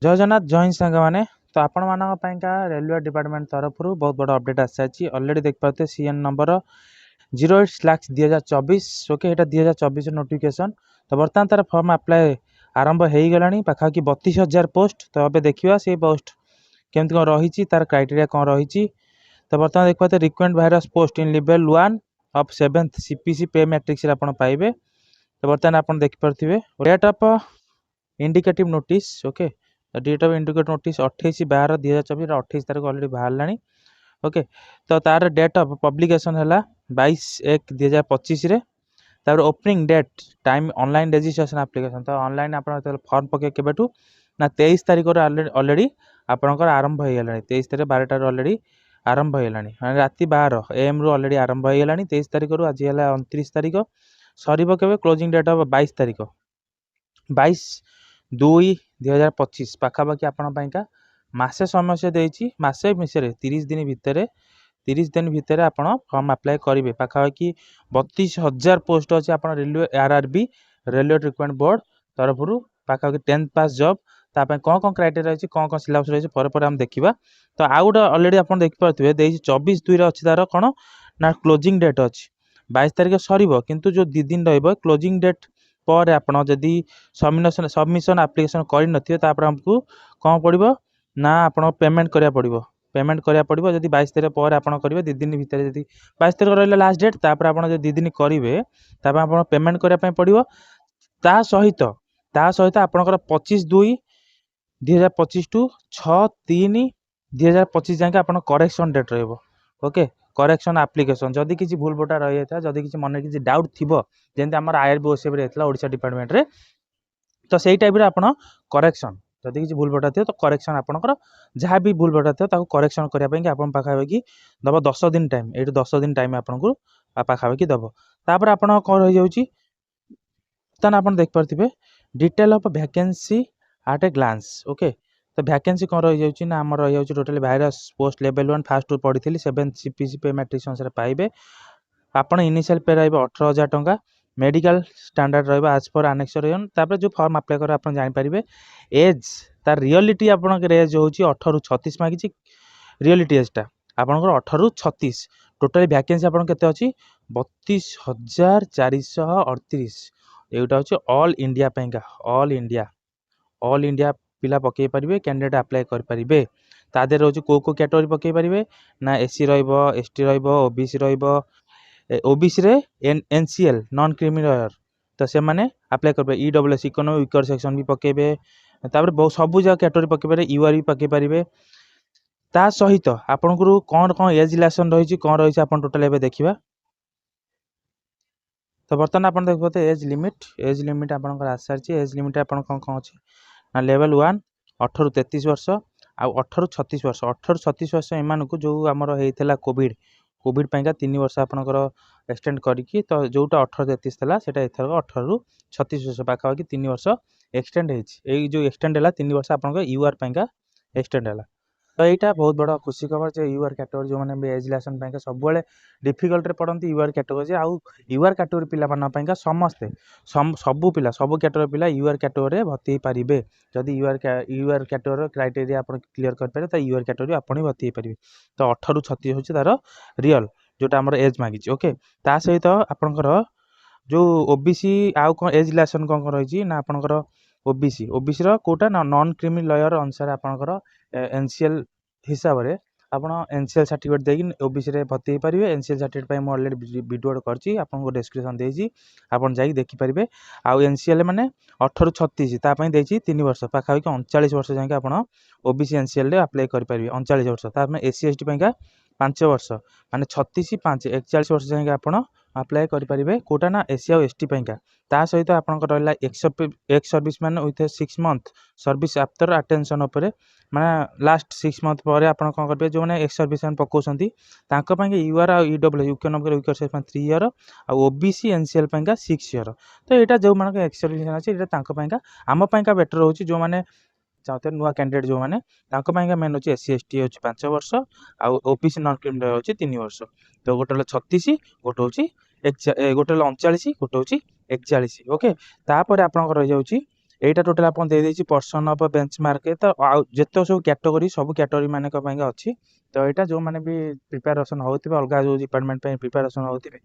जय जगन्नाथ जय हिंद सांग मैंने तो आपण मानका रेलवे डिपार्टमेंट तरफ बहुत बड़ा अपडेट आसी अलरेडी देख पाते सीएन नंबर 08/2024 ओके यहाँ 2024 नोटिफिकेशन तो बर्तमान तार फॉर्म अप्लाई आरंभ हो गला पाखापाखि 32,000 पोस्ट तो अब देखा से पोस्ट केमती कौन रही तार क्राइटेरिया कौन रही तो बर्तमान देख पाते required various post in level 1 of 7th CPC pay matrix आप पाइबे तो बर्तमान आप देखिपे date of indicative notice okay date of indicative notice 28/12/2024 28 तारीख अलरेडी बाहर ओके तो तार डेट ऑफ पब्लिकेशन है 22/1/2025 तार opening date time online registration application तो ऑनलाइन आप फॉर्म पके केबेठू ना 23 तारीख अलरेडी आपंकर आरंभ हो गला 23 तारीख 12 अलरेडी आरंभ हो गला मैंने राति 12 AM रु अलरेडी आरंभ हो गला 23 तारीख रु आज है 29 तारीख सर के क्लोजिंग डेट ऑफ 22 तारीख 22/2/2025 पाखापाखि आपका मसे समय से देती मसे मिसे 30 दिन भितर 30 दिन भितर आप फॉर्म अप्लाई करेंगे पाखापाखि 32,000 पोस्ट अच्छे आप railway RRB railway requirement board तरफ पाखापाखि 10th पास जॉब ताप कौन कौन क्राइटेरिया रही कौन कौन सिलेबस रही पर आम देखा तो आउ गोटे अलरेडी आप देखिपे 24/2 अच्छी तार कौन ना क्लोजिंग डेट अच्छी 22 तारीख सर किंतु जो 2 दिन क्लोजिंग डेट पर आप जदि सबमिशन एप्लिकेशन कर आमको कौन पड़ो ना आप पेमेंट करा पड़ो पेमेंट करा पड़ो जब 22 तारीख पर आप करेंगे 2 दिन भितर जब 22 तारीख रहा लास्ट डेट तापर आप 2 दिन करेंगे आप पेमेंट कराया पड़ो ता सहित आपंकर 25/2/2025 टू 6/3/2025 जाके आप करेक्शन डेट रोके करेक्शन एप्लिकेशन जदि किसी भूल भटा रही था जदि किसी मन किसी डाउट थी जमी आम IRB OCF रहता ओडिशा डिपार्टमेंट रे तो सही टाइप आप करेक्शन जदि किसी भूल भटा थी तो करेक्शन आपंकर जहाँ भी भूल भटा थो करेक्शन करने आप पाखापाखि दब 10 दिन टाइम ये 10 दिन टाइम आपको पाखापाखि दब तापर आप कौन रही जाऊँगी आप देखिपे detail of vacancy at a glance okay तो वैकेंसी कौन रही जाऊँगी ना आम रही जाऊँगी total various post level 1 fast पढ़ी 7th CPC पे मैट्रिक्स अनुसार पाइबे आपन इनिशियल पे रही 18,000 टंका मेडिकल स्टैंडर्ड रहा आज पर आनेक्सन जो फॉर्म अप्लाई कर आप जापर एज तार रियलिटी आप एज हूँ 18 ରୁ 36 मांगी रियलिटी एजटा आपंकर 18 ରୁ 36 टोटाल वैकेंसी आप अच्छी 32,438 एटा हूँ ऑल इंडिया ऑल इंडिया पिला पकई पारे कैंडिडेट अप्लाई करेंगे तादे रोज को कैटेगरी पकई पारे ना SC ST OBC OBC रे NCL नॉन क्रिमिनल तो से मैंने अप्लाई करेंगे EWS इकोनॉमिक वीकर सेक्शन भी पकेबे तापर बहुत सब जगह कैटेगरी पकई पारे UR भी पकई पारे ता सहित आपनकर कौन कौन एज रिलेशन रही कौन रही आप टोटाल एवं देखा तो बर्तमान आप देखते एज लिमिट आपंकर आस सारी एज लिमिट आप कौन कौन अच्छे ना लेवल 1 18 ରୁ 33 वर्ष आउ 18 ରୁ 36 वर्ष 18 ରୁ 36 वर्ष एम जो आमर होता कोविड 3 वर्ष आपंकर एक्सटेंड करी तो जोटा 18 ରୁ 33 था से एथर 18 ରୁ 36 वर्ष पाखापाखि 3 वर्ष एक्सटेंड हो जो एक्सटेंड है 3 वर्ष आप UR एक्सटेंड है तो यहाँ बहुत बड़ा खुशी खबर जो UR कैटेगरी जो मैंने एज रिलेशन सब डिफिकल्ट पढ़ती UR कैटेगरी आउ UR कैटेगरी पिला समस्ते सबू पिला सब कैटेगरी पिला UR कैटेगरी भर्ती पारे जदि UR कैटेगरी क्राइटेरिया आप क्लीयर करेंगे तो UR कैटेगरी आप भर्ती पारे तो 18 ରୁ 36 हूँ तार रियल जोटा आम एज मांगी ओके ता सहित आपंकर जो OBC आउ कौन एज रिलेशन कौन कौन रही ना आपंकर OBC कोटा ना नॉन क्रिमी लॉयर अनुसार आपंकर NCL हिसाब से आप NCL सर्टिफिकेट देकी OBC रे भर्ती हो पारे NCL सर्टिफिकेट मुझे अलरेडी वीडियो करची आपको डिस्क्रिप्शन देजी आप जाकि देखिपारे आउ NCL माने 18 ରୁ 36 तापाई देची 3 वर्ष पाखापाखि 39 वर्ष जाके आप OBC NCL रे अप्लाई करेंगे 39 वर्ष ताप SC ST 5 वर्ष माने 36 5 41 वर्ष जाके आप अप्लाई करेंगे कोटा ना SC और ST ता सहित आप रहा ex service man with 6 month service after attention माने लास्ट 6 मंथ पर आप कौन करेंगे जो मैंने एक्स सर्विस मैन पकाउंट UR और EWS economic weaker section 3 year और OBC NCL 6 ईयर तो यहाँ जो मान एक्स सर्विस अच्छे आम बेटर हो जो मैंने चाहते नुआ कैंडिडेट जो मैंने मेन अच्छे SC ST हूँ 5 वर्ष आउ OBC नॉन क्रिमिनल हूँ 3 वर्ष तो गोटे 36 गोटे हूँ गोटे 39 गोटे हूँ 41 ओके तापर आप रही जाऊँगी एटा टोटल आपन दे देछि पर्सन ऑफ बेंचमार्क तो जेतो सब कैटेगरी माने को पाएगा अछि तो एटा जो माने भी प्रिपरेशन होतिबे अलगा जो डिपार्टमेंट पे प्रिपरेशन होतिबे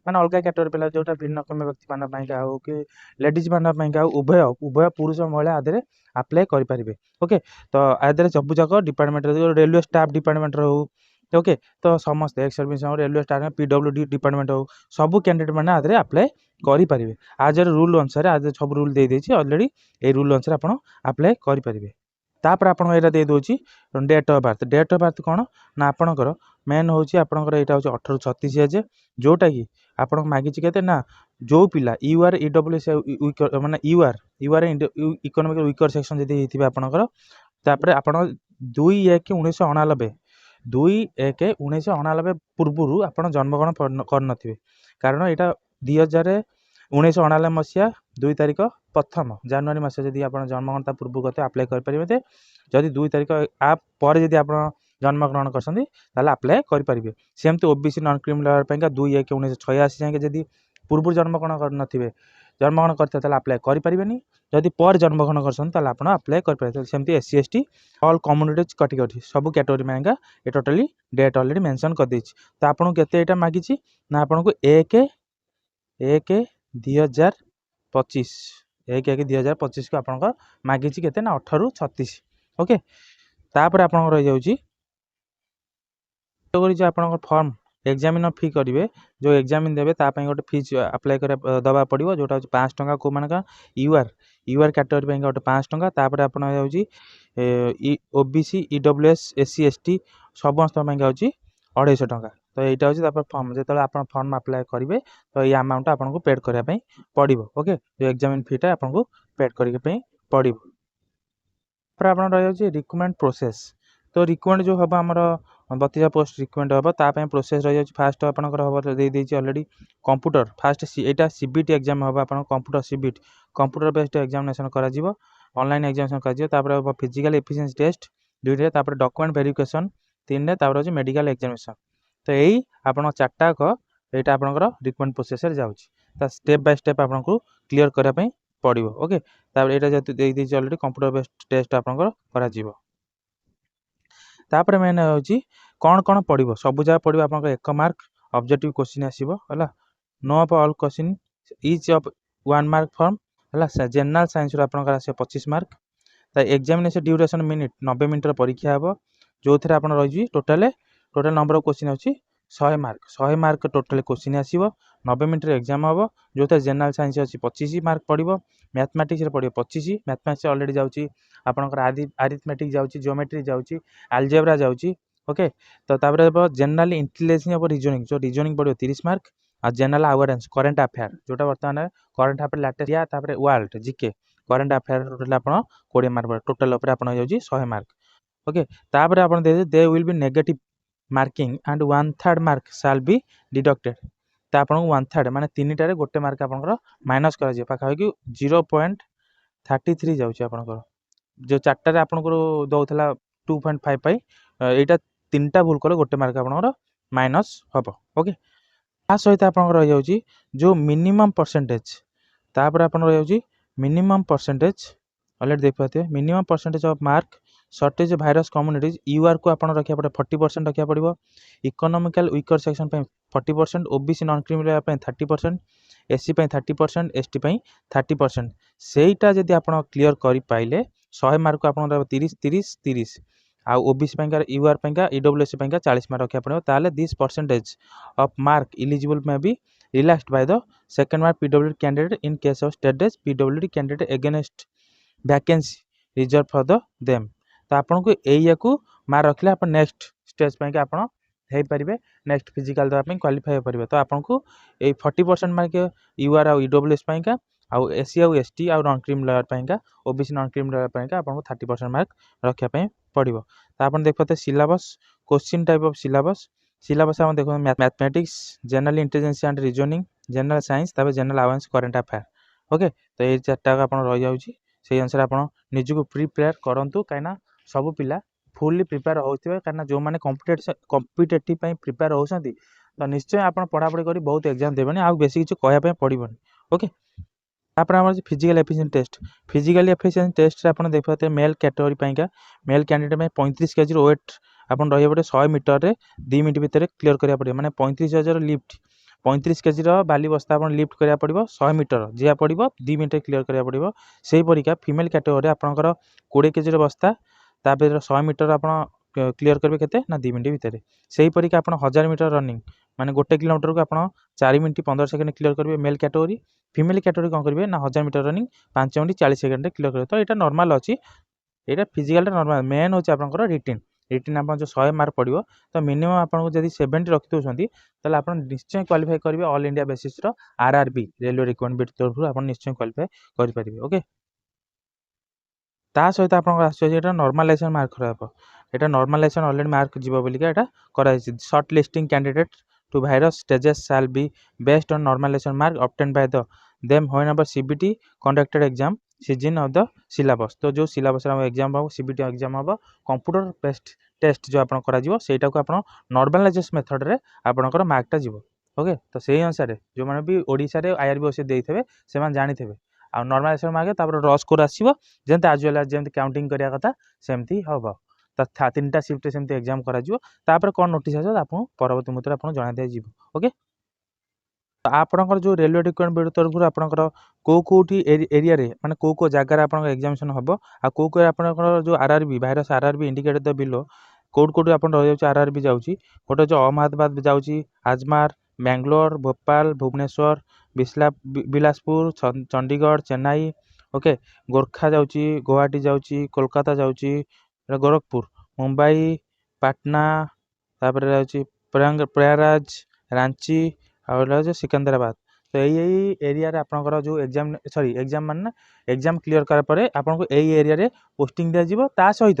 माने अलगा कैटेगरी पेला जोटा भिन्नक्षम व्यक्ति मान पाएगा हो कि लेडीज मान पाएगा उभय उभय पुरुष महिला आदरे अप्लाई करि परिबे ओके तो आदरे सब जक डिपार्टमेंट रेलवे स्टाफ डिपार्टमेंट हो ओके तो समस्त ex service railway staff PWD department हो सब कैंडिडेट माने आदरे अप्लाई करि परिबे आज रूल अनुसार आज सब रूल दे देछि ऑलरेडी ए रूल अनुसार आपण अप्लाई करि परिबे तापर आपण एटा दे दोछि डेट ऑफ बर्थ कोन ना आपणकर मेन होछि आपणकर एटा होछि 18 36 एज जोटा कि आपण मागि छि केते ना जो पिला यूआर ईडब्ल्यूएस माने यूआर इकोनॉमिक वीकर सेक्शन जदी हेतिबे आपणकर तापर आपण 2/1/1999 2/1/1999 पूर्वरु आपण जन्मग्रहण कर नथिबे कारण एटा 2019 मसीहा 2 तारिख प्रथम जनवरी मास जदि आप जन्मग्रहण पूर्व गते अप्लाई करेंगे जदि 2 तारिख आप पर जदि आप जन्मग्रहण कर अप्लाई करेंगे सेमती ओबीसी नॉन क्रिमिनल 2/1/1986 जाए जदि पूर्व जन्मग्रहण कर जन्मग्रहण करते अप्लाई करें जदि पर जन्मग्रहण कर अप्लाई करेंगे सेमती SC ST all communities category सब कैटेगरी मांगा ये टोटली डेट ऑलरेडी मेंशन कर देछि तो आपन केते एटा मागिछि ना आपन को 1/1/2025 1/1/2025 को आपन मागिछि केते ना 18 36 ओके तापर आपन रह जाउछि तो जो आपन फॉर्म एग्जामिनर फी करिवे जो एग्जामिन देबे ता पई गोटे फीस अप्लाई करे दबा पड़िबो जोटा होछि 5 टका को मानका यूआर कैटेगरी पई गोटे 5 टका तापर आपन जाउछि ओबीसी ईडब्ल्यूएस एससी एसटी समस्त पई जाउछि 250 टका तो यहाँ हूँ तापर फॉर्म जो आप फॉर्म अप्लाई करेंगे तो ये अमाउंट आपको पेड करने पड़ो ओके जो एग्जामिन फीटा आपको पेड करने पड़ो आप रही रिक्रुटमेंट प्रोसेस तो रिक्रुटमेंट जो हम आम 32 पोस्ट रिक्रुटमेंट हम ताप प्रोसेस रही फास्ट आपंकर हम दे अलरेडी कंप्यूटर फास्ट यहाँ सीबीटी एग्जाम हम आप computer CBT computer based examination कर ऑनलाइन एग्जामिनेशन कर physical efficiency test 2 document verification 3 medical examination तो यही आप 4टा यहाँ आपंकर रिक्रुटमेंट प्रोसेस जाऊँगी स्टेप बाय स्टेप आपको क्लीयर करने पड़ो ओके यहाँ जेहतु अलरेडी कंप्यूटर बेस्ड टेस्ट आपंकर तापर मेन हूँ कौन कौन पड़ो सब जगह पड़ो आप 1 मार्क ऑब्जेक्टिव क्वेश्चन आसो है no of all question each of 1 mark from है जनरल साइंस आपंकर आस 25 mark examination duration minute 90 minute परीक्षा हे जो थे आप रही टोटाल नंबर ऑफ क्वेश्चन अच्छी 100 मार्क टोटाल क्वेश्चन आसो 90 मिनट एग्जाम हम जो थे जनरल साइंस अच्छी 25 मार्क पड़ो मैथमेटिक्स पड़ो 25 मैथमेटिक्स ऑलरेडी जाऊँगी आपंकर आरिथमेटिक जाऊँगी जियोमेट्री जाऊँगी अलजेब्रा जाऊँगी ओके तो जनरल इंटेलिजेंस ऑफ रीजनिंग जो रीजनिंग पड़ो 30 मार्क और जनरल अवेयरनेस करंट अफेयर जोटा बर्तमान करंट अफेयर लेटेस्ट या world GK current affair total आप 20 मार्क टोटाल आप 100 मार्क ओके तापर आप they will be negative marking and 1/3 mark shall be deducted तो आपको 1/3 माने 3टारे गोटे मार्क आपंकर माइनस कर पाखापाखि 0.33 जाऊँगी आपंकर जो 4टारे आपंकर दौला 2.5 पाई यहाँ 3टा भूल कले गोटे मार्क आपंकर माइनस हम ओके सहित आप रही जाऊँगी जो मिनिमम परसेंटेज तापर आप रही मिनिमम परसेंटेज ऑलरेडी देख पाते मिनिमम परसेंटेज ऑफ मार्क सर्टेज भाइरस कम्युनिटीज यूआर को आप रखा पड़े 40% रखा पड़ो economical weaker section 40% OBC non criminal 30% SC 30% ST 30% सेटा जदि आप क्लीयर कर पाइले 100 मार्क को आप 30 आउ ओबीसी यूआर ईडब्ल्यूएस 40 मार्क रखा पड़ो ताले this percentage of mark eligible may be relaxed by the second mark PWD candidate in case of state days PWD candidate against vacancy reserve for the them तो आपन को area को मार रखले आप नेक्स्ट स्टेज पे कि आपन हे परिबे नेक्स्ट फिजिकल दवा पे क्वालीफाई हो परिबे तो आपन को ए 40% मार्क यूआर और ईडब्ल्यूएस पे का आ एससी और एसटी और नॉन क्रिमिनल पे का ओबीसी नॉन क्रिमिनल पे का आपन को 30% मार्क रखिया पे पड़िबो तो आपन देख पाते syllabus question type of syllabus हम देखो mathematics general intelligence and reasoning general science तापर general awareness current affair okay तो ये 4टा आपन रह जाउची से अनुसार आपन निजको प्रिपेयर करंतु काइना सब पिला फुल्ली प्रिपेयर होते कहीं जो मैंने कॉम्पिटिटिव प्रिपेयर होती तो निश्चय आप पढ़ापढ़ी कर बहुत एग्जाम देवेनि आ बेसी किसी कहवाई पड़ोनी ओके तापर आम physical efficiency test physical efficiency test आप देखते मेल कैटेगरी पाइका मेल कैंडिडेट 35 केजी वेट आप रही पड़े 100 मीटर रे 2 मिनट भितर क्लीयर करा पड़े माने 35,000 लिफ्ट 35 केजी बाली बस्ता आप लिफ्ट करा पड़ो 100 मीटर जिया पड़ो 2 मिनट क्लीयर करा पड़ो से परीका फीमेल कैटेगरी आपंकर 20 केजी बस्ता तापर 100 मीटर आप क्लीयर करेंगे केते ना 2 मिनट भितर से परीका आप 1000 मीटर रनिंग माने 1 किलोमीटर को आप 4 मिनट 15 सेकेंड क्लीयर करेंगे मेल कैटेगरी फीमेल कैटेगरी कौन करेंगे ना 1000 metre running 5 minute 40 second clear करेंगे तो यहाँ नॉर्मल अच्छी यहाँ फिजिकल नॉर्मल मेन हूँ आप रिटिन रिटिन आप जो 100 मार्क पड़ो तो मिनिमम आपको जब 70 रखी दौरान आप निश्चय क्वालिफाई करेंगे all India basis RRB railway requirement तरफ आप निश्चय क्वालिफाई करेंगे ओके ता सहित आप नॉर्मलाइजेशन मार्क खराब यहाँ नॉर्मलाइजेशन ऑलरेडी मार्क जीव बोलिका यहाँ कराई shortlisting candidate to various stages shall be based on normalization mark obtain by them whenever CBT conducted exam season of the syllabus तो जो सिलेबस एग्जाम हम सीबीटी एग्जाम हम कंप्यूटर बेस्ड टेस्ट जो आपन करा जीवो सेटा को आपन नॉर्मलाइजेशन मेथड रे आपनकर मार्कटा जीवो ओके तो सेही अनुसार जो माने भी ओडिसा रे आईआरबी देइथबे से मान जानिथबे आ नॉर्मलाइजेशन मार्क तापर रॉ स्कोर आसीबो जेंते आज वेल जेंते काउंटिंग करिया कथा सेमती हबो तो 3टा शिफ्ट सेमती एग्जाम करा जीवो तापर कोन नोटिस आसो आपन परवर्ती मुद्रा आपन जणा दिया जीवो ओके आपणकर जो रेलवे रिक्वायरमेंट तरफ आपणकर कोठी एरिया रे माने को जगार आप एग्जामिनेशन हम आ को आपणकर जो RRB virus RRB indicated the below code आप रही जाऊँ आरआरबी जाऊँगी गोटे जो अहमदाबाद जाऊँगी आजमार बेंगलोर भोपाल भुवनेश्वर बिलासपुर चंडीगढ़ चेन्नई ओके गोरखा जाऊँगी गुवाहाटी जाऊँगी कोलकाता जाऊँगी गोरखपुर मुंबई पाटना तापर प्रयागराज रांची और सिकंदराबाद तो यही एरिया रे आपनकर जो एग्जाम सॉरी एग्जाम मान एग्जाम क्लियर करा परे आपनको यही एरिया रे पोस्टिंग दिया जिवो ता सहित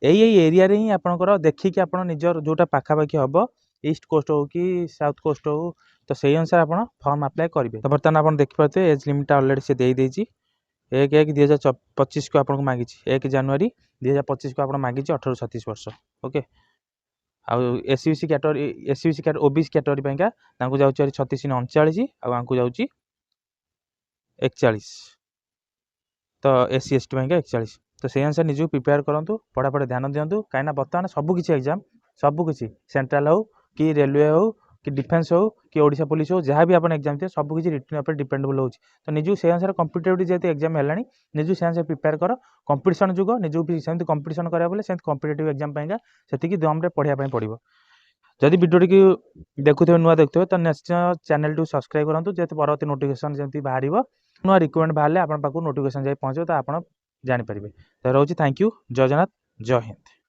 यही एरिया रे ही आपनकर देखिक आपन निजर जोटा पाखापाखी हम ईस्ट कोस्ट हो कि साउथ कोस्ट हो तो से अनुसार आप फॉर्म अप्लाई करेंगे तो बर्तमान आप देखिए एज लिमिट अलरेडी से देदेजी 1/1/2025 को आपको मांगी 1 जनवरी 2025 को आप मांगी 18-37 वर्ष okay SCBC category OBC category जाऊँ 36-39 आंकु जाऊँ 41 तो एससी एसटी 41 तो से अनुसार निजी प्रिपेयर करूँ पढ़ापढ़ी ध्यान दिंतु कहीं बर्तमान सबकि एग्जाम सबकि सेंट्रल हो कि रेलवे हो कि डिफेन्स हो कि ओडिशा पुलिस हो जहाँ भी आप एग्जाम थे सबकि रिटन उपर डिपेंडेबल हो तो निजू से अनुसार कम्पिटेटिव जेहतु एग्जाम है निजू से अनुसार प्रिपेयर कर कंपिटिशन जुग निजू सेमती कंपिटिशन करा बोले सेमती कम्पिटेटिव एग्जाम से दम पढ़ाई पड़ो जदि वीडियो की देखुए नुआ देखुए तो निश्चय चैनल टू सब्सक्राइब करूँ जेहतु परवर्ती नोटिफिकेशन जमी बाहर नुआ रिक्वायरमेंट बाहर आप नोटिफिकेशन जाए पहुँचे तो आप जानीपारे तो रोचे थैंक यू जय जगन्नाथ जय हिंद।